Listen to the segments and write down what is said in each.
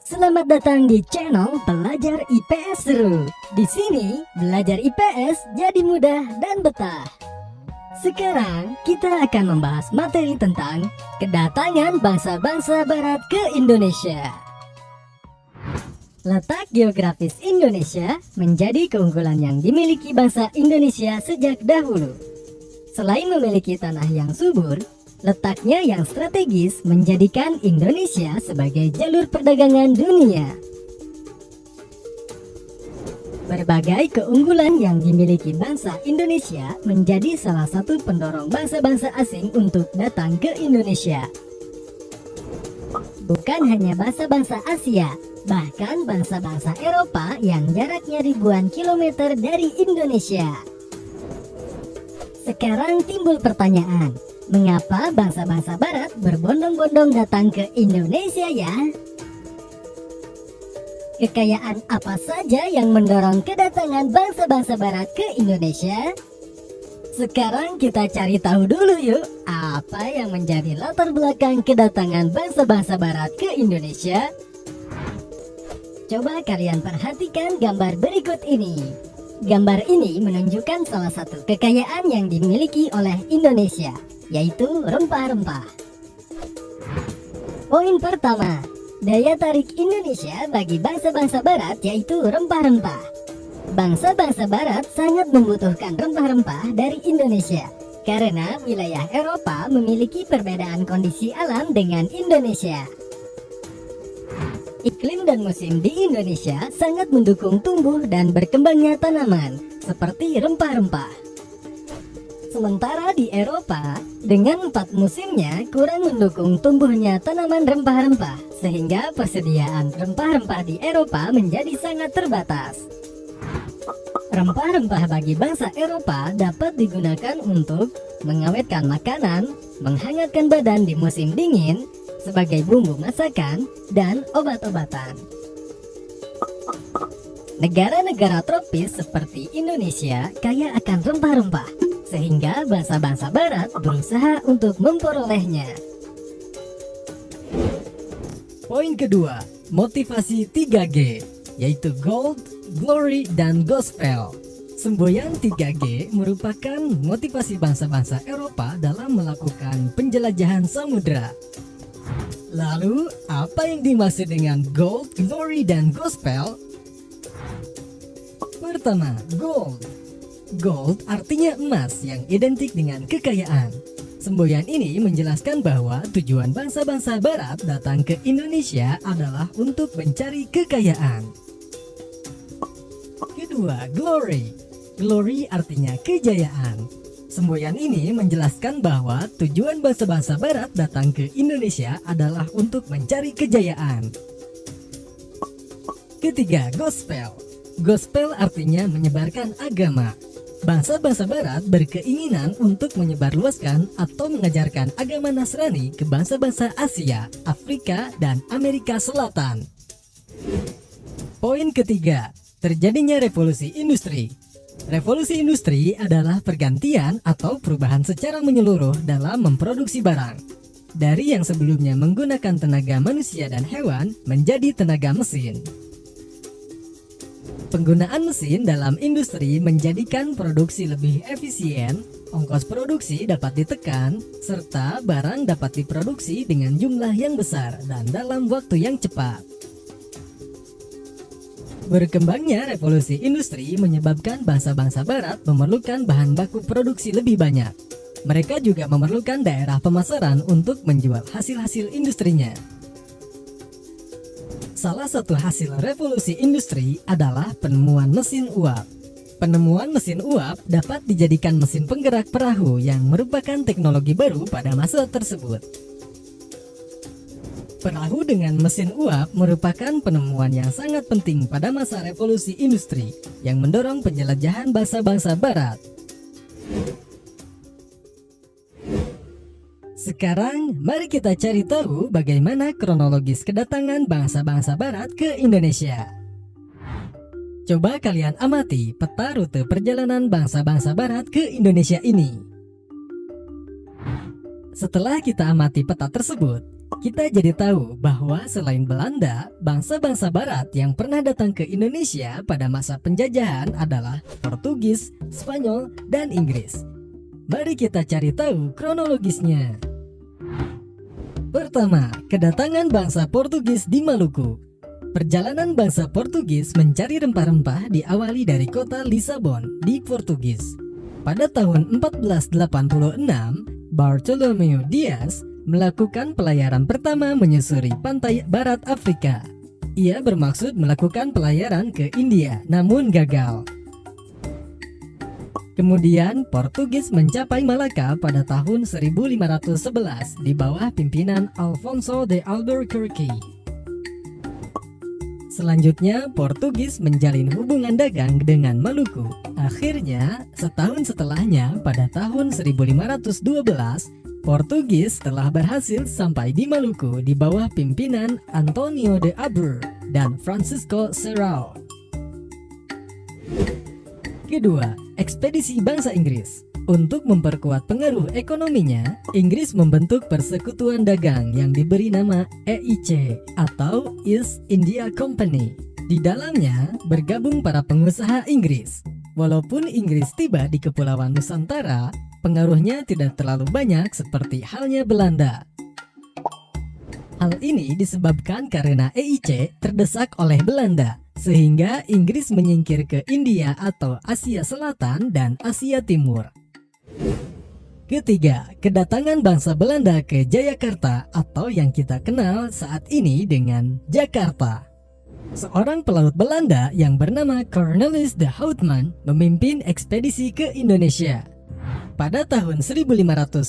Selamat datang di channel Belajar IPS Seru. Di sini belajar IPS jadi mudah dan betah. Sekarang kita akan membahas materi tentang kedatangan bangsa-bangsa Barat ke Indonesia. Letak geografis Indonesia menjadi keunggulan yang dimiliki bangsa Indonesia sejak dahulu. Selain memiliki tanah yang subur, letaknya yang strategis menjadikan Indonesia sebagai jalur perdagangan dunia. Berbagai keunggulan yang dimiliki bangsa Indonesia menjadi salah satu pendorong bangsa-bangsa asing untuk datang ke Indonesia. Bukan hanya bangsa-bangsa Asia, bahkan bangsa-bangsa Eropa yang jaraknya ribuan kilometer dari Indonesia. Sekarang timbul pertanyaan, mengapa bangsa-bangsa Barat berbondong-bondong datang ke Indonesia ya? Kekayaan apa saja yang mendorong kedatangan bangsa-bangsa Barat ke Indonesia? Sekarang kita cari tahu dulu yuk, apa yang menjadi latar belakang kedatangan bangsa-bangsa Barat ke Indonesia? Coba kalian perhatikan gambar berikut ini. Gambar ini menunjukkan salah satu kekayaan yang dimiliki oleh Indonesia, yaitu rempah-rempah. Poin pertama, daya tarik Indonesia bagi bangsa-bangsa Barat yaitu rempah-rempah. Bangsa-bangsa Barat sangat membutuhkan rempah-rempah dari Indonesia karena wilayah Eropa memiliki perbedaan kondisi alam dengan Indonesia. Iklim dan musim di Indonesia sangat mendukung tumbuh dan berkembangnya tanaman seperti rempah-rempah. Sementara di Eropa, dengan 4 musimnya kurang mendukung tumbuhnya tanaman rempah-rempah, sehingga persediaan rempah-rempah di Eropa menjadi sangat terbatas. Rempah-rempah bagi bangsa Eropa dapat digunakan untuk mengawetkan makanan, menghangatkan badan di musim dingin, sebagai bumbu masakan, dan obat-obatan. Negara-negara tropis seperti Indonesia kaya akan rempah-rempah, sehingga bangsa-bangsa Barat berusaha untuk memperolehnya. Poin kedua, motivasi 3G, yaitu Gold, Glory, dan Gospel. Semboyan 3G merupakan motivasi bangsa-bangsa Eropa dalam melakukan penjelajahan samudera. Lalu, apa yang dimaksud dengan Gold, Glory, dan Gospel? Pertama, Gold. Gold artinya emas yang identik dengan kekayaan. Semboyan ini menjelaskan bahwa tujuan bangsa-bangsa Barat datang ke Indonesia adalah untuk mencari kekayaan. Kedua, Glory. Glory artinya kejayaan. Semboyan ini menjelaskan bahwa tujuan bangsa-bangsa Barat datang ke Indonesia adalah untuk mencari kejayaan. Ketiga, Gospel. Gospel artinya menyebarkan agama. Bangsa-bangsa Barat berkeinginan untuk menyebarluaskan atau mengajarkan agama Nasrani ke bangsa-bangsa Asia, Afrika, dan Amerika Selatan. Poin ketiga, terjadinya revolusi industri. Revolusi industri adalah pergantian atau perubahan secara menyeluruh dalam memproduksi barang. Dari yang sebelumnya menggunakan tenaga manusia dan hewan menjadi tenaga mesin. Penggunaan mesin dalam industri menjadikan produksi lebih efisien, ongkos produksi dapat ditekan, serta barang dapat diproduksi dengan jumlah yang besar dan dalam waktu yang cepat. Berkembangnya revolusi industri menyebabkan bangsa-bangsa Barat memerlukan bahan baku produksi lebih banyak. Mereka juga memerlukan daerah pemasaran untuk menjual hasil-hasil industrinya. Salah satu hasil revolusi industri adalah penemuan mesin uap. Penemuan mesin uap dapat dijadikan mesin penggerak perahu yang merupakan teknologi baru pada masa tersebut. Perahu dengan mesin uap merupakan penemuan yang sangat penting pada masa revolusi industri yang mendorong penjelajahan bangsa-bangsa Barat. Sekarang, mari kita cari tahu bagaimana kronologis kedatangan bangsa-bangsa Barat ke Indonesia. Coba kalian amati peta rute perjalanan bangsa-bangsa Barat ke Indonesia ini. Setelah kita amati peta tersebut, Kita jadi tahu bahwa selain Belanda, bangsa-bangsa barat yang pernah datang ke Indonesia pada masa penjajahan adalah Portugis, Spanyol, dan Inggris. Mari kita cari tahu kronologisnya. Pertama, kedatangan bangsa Portugis di Maluku. Perjalanan bangsa Portugis mencari rempah-rempah diawali dari kota Lisabon di Portugis. Pada tahun 1486, Bartolomeu Dias melakukan pelayaran pertama menyusuri pantai barat Afrika. Ia bermaksud melakukan pelayaran ke India, namun gagal. Kemudian Portugis mencapai Malaka pada tahun 1511 di bawah pimpinan Alfonso de Albuquerque. Selanjutnya, Portugis menjalin hubungan dagang dengan Maluku. Akhirnya, setahun setelahnya, pada tahun 1512, Portugis telah berhasil sampai di Maluku di bawah pimpinan Antonio de Abreu dan Francisco Serrao. Kedua, ekspedisi bangsa Inggris. Untuk memperkuat pengaruh ekonominya, Inggris membentuk persekutuan dagang yang diberi nama EIC atau East India Company. Di dalamnya bergabung para pengusaha Inggris. Walaupun Inggris tiba di Kepulauan Nusantara, pengaruhnya tidak terlalu banyak seperti halnya Belanda. Hal ini disebabkan karena EIC terdesak oleh Belanda, sehingga Inggris menyingkir ke India atau Asia Selatan dan Asia Timur. Ketiga, kedatangan bangsa Belanda ke Jayakarta atau yang kita kenal saat ini dengan Jakarta. Seorang pelaut Belanda yang bernama Cornelis de Houtman memimpin ekspedisi ke Indonesia. Pada tahun 1595,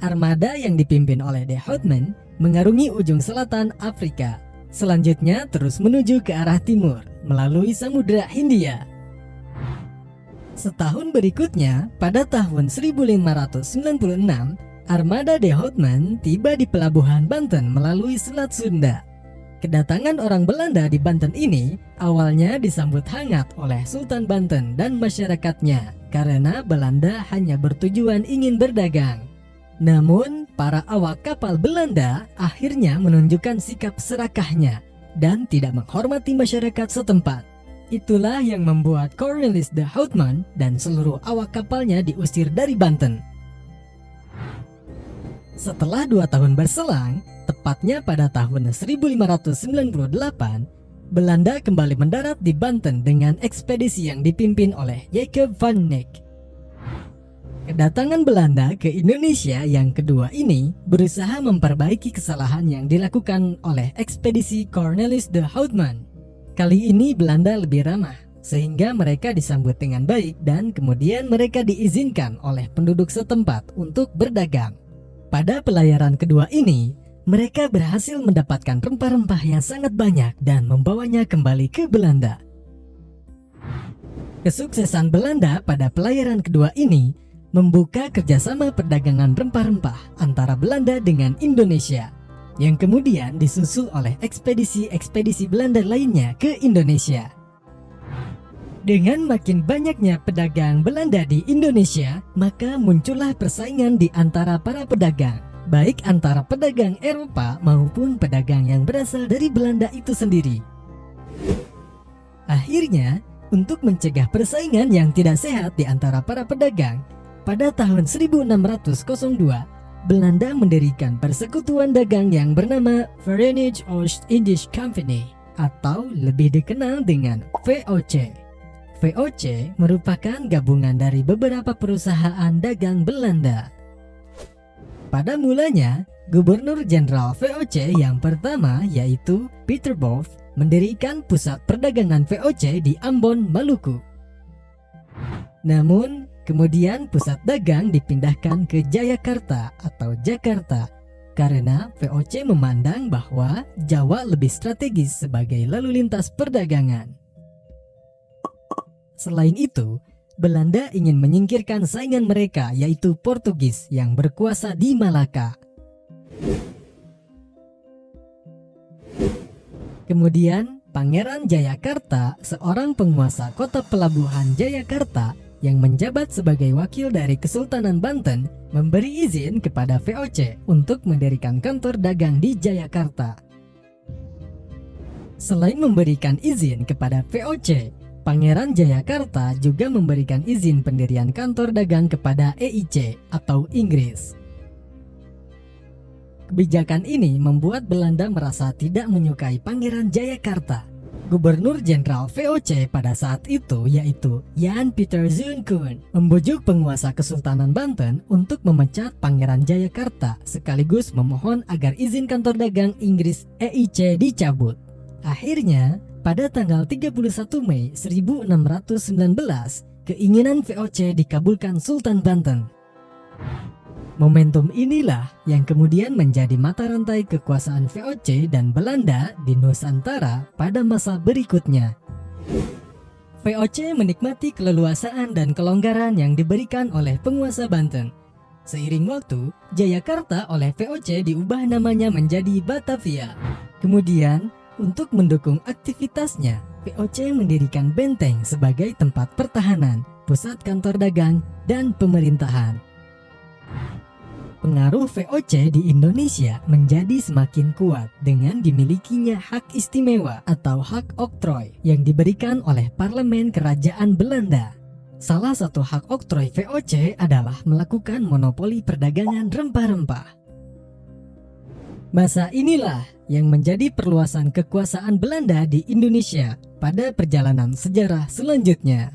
armada yang dipimpin oleh de Houtman mengarungi ujung selatan Afrika. Selanjutnya terus menuju ke arah timur melalui Samudra Hindia. Setahun berikutnya, pada tahun 1596, armada de Houtman tiba di pelabuhan Banten melalui Selat Sunda. Kedatangan orang Belanda di Banten ini awalnya disambut hangat oleh Sultan Banten dan masyarakatnya karena Belanda hanya bertujuan ingin berdagang. Namun, para awak kapal Belanda akhirnya menunjukkan sikap serakahnya dan tidak menghormati masyarakat setempat. Itulah yang membuat Cornelis de Houtman dan seluruh awak kapalnya diusir dari Banten. Setelah 2 tahun berselang, tepatnya pada tahun 1598, Belanda kembali mendarat di Banten dengan ekspedisi yang dipimpin oleh Jacob van Eyck. Kedatangan Belanda ke Indonesia yang kedua ini berusaha memperbaiki kesalahan yang dilakukan oleh ekspedisi Cornelis de Houtman. Kali ini Belanda lebih ramah, sehingga mereka disambut dengan baik dan kemudian mereka diizinkan oleh penduduk setempat untuk berdagang. Pada pelayaran kedua ini, mereka berhasil mendapatkan rempah-rempah yang sangat banyak dan membawanya kembali ke Belanda. Kesuksesan Belanda pada pelayaran kedua ini membuka kerjasama perdagangan rempah-rempah antara Belanda dengan Indonesia, yang kemudian disusul oleh ekspedisi-ekspedisi Belanda lainnya ke Indonesia. Dengan makin banyaknya pedagang Belanda di Indonesia, maka muncullah persaingan di antara para pedagang, baik antara pedagang Eropa maupun pedagang yang berasal dari Belanda itu sendiri. Akhirnya, untuk mencegah persaingan yang tidak sehat di antara para pedagang, pada tahun 1602, Belanda mendirikan persekutuan dagang yang bernama Verenigde Oost-Indische Company atau lebih dikenal dengan VOC. VOC merupakan gabungan dari beberapa perusahaan dagang Belanda. Pada mulanya, Gubernur Jenderal VOC yang pertama yaitu Peter Both mendirikan pusat perdagangan VOC di Ambon, Maluku. Namun, kemudian pusat dagang dipindahkan ke Jayakarta atau Jakarta karena VOC memandang bahwa Jawa lebih strategis sebagai lalu lintas perdagangan. Selain itu, Belanda ingin menyingkirkan saingan mereka yaitu Portugis yang berkuasa di Malaka. Kemudian, Pangeran Jayakarta, seorang penguasa kota pelabuhan Jayakarta yang menjabat sebagai wakil dari Kesultanan Banten, memberi izin kepada VOC untuk mendirikan kantor dagang di Jayakarta. Selain memberikan izin kepada VOC, Pangeran Jayakarta juga memberikan izin pendirian kantor dagang kepada EIC atau Inggris. Kebijakan ini membuat Belanda merasa tidak menyukai Pangeran Jayakarta. Gubernur Jenderal VOC pada saat itu yaitu Jan Pieter Zoon membujuk penguasa Kesultanan Banten untuk memecat Pangeran Jayakarta sekaligus memohon agar izin kantor dagang Inggris EIC dicabut. Akhirnya, pada tanggal 31 Mei 1619, keinginan VOC dikabulkan Sultan Banten. Momentum inilah yang kemudian menjadi mata rantai kekuasaan VOC dan Belanda di Nusantara pada masa berikutnya. VOC menikmati keleluasaan dan kelonggaran yang diberikan oleh penguasa Banten. Seiring waktu, Jayakarta oleh VOC diubah namanya menjadi Batavia. Kemudian, untuk mendukung aktivitasnya, VOC mendirikan benteng sebagai tempat pertahanan, pusat kantor dagang, dan pemerintahan. Pengaruh VOC di Indonesia menjadi semakin kuat dengan dimilikinya hak istimewa atau hak oktroy yang diberikan oleh Parlemen Kerajaan Belanda. Salah satu hak oktroy VOC adalah melakukan monopoli perdagangan rempah-rempah. Masa inilah yang menjadi perluasan kekuasaan Belanda di Indonesia pada perjalanan sejarah selanjutnya.